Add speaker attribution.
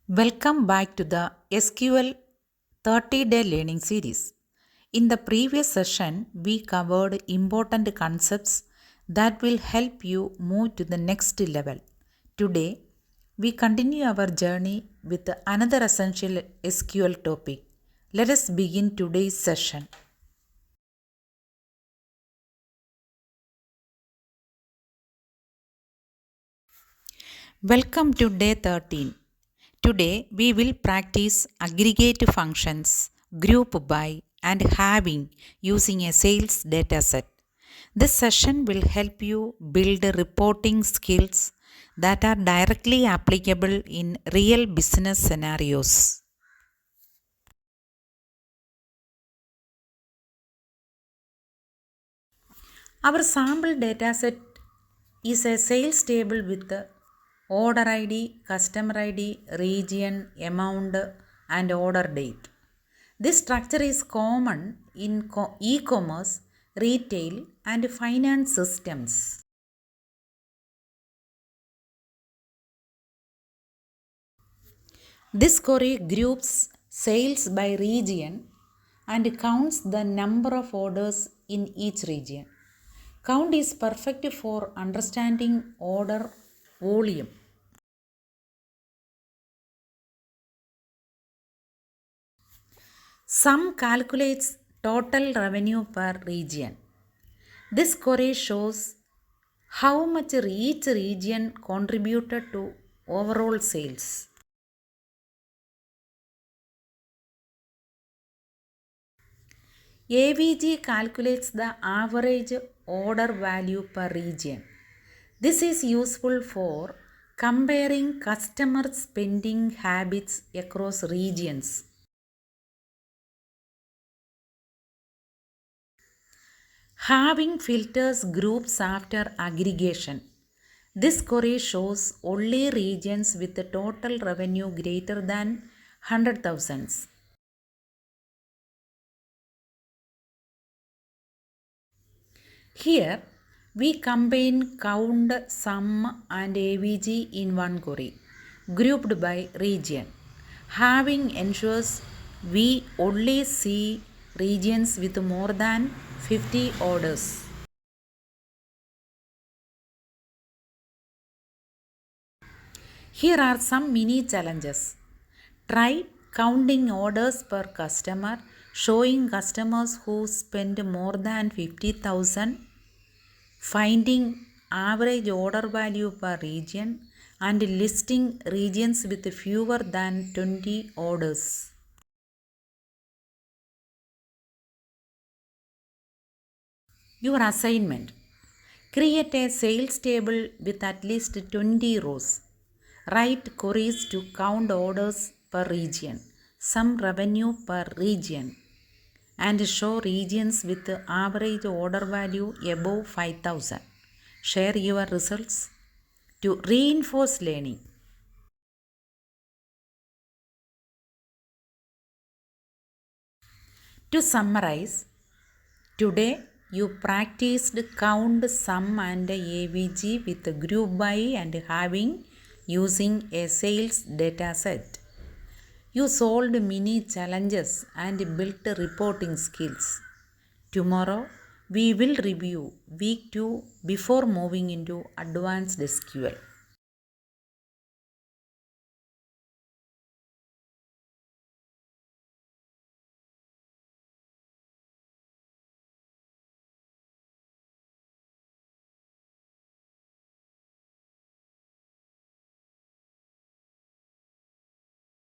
Speaker 1: Welcome back to the SQL 30-day learning series. In the previous session, we covered important concepts that will help you move to the next level. Today, we continue our journey with another essential SQL topic. Let us begin today's session. Welcome to day 13. Today we will practice aggregate functions, group by, and having using a sales dataset. This session will help you build reporting skills that are directly applicable in real business scenarios. Our sample dataset is a sales table with the order ID, customer ID, region, amount, and order date. This structure is common in e-commerce, retail, and finance systems. This query groups sales by region and counts the number of orders in each region. Count is perfect for understanding order volume. Sum calculates total revenue per region. This query shows how much each region contributed to overall sales. AVG calculates the average order value per region. This is useful for comparing customer spending habits across regions. Having filters groups after aggregation. This query shows only regions with a total revenue greater than 100,000. Here, we combine count, sum, and AVG in one query, grouped by region. Having ensures we only see regions with more than 50 orders. Here are some mini challenges. Try counting orders per customer, showing customers who spend more than 50,000, finding average order value per region, and listing regions with fewer than 20 orders. Your assignment. Create a sales table with at least 20 rows. Write queries to count orders per region, sum revenue per region, and show regions with average order value above 5,000. Share your results to reinforce learning. To summarize, today you practiced count, sum, and AVG with group by and having using a sales dataset. You solved many challenges and built reporting skills. Tomorrow, we will review week 2 before moving into advanced SQL.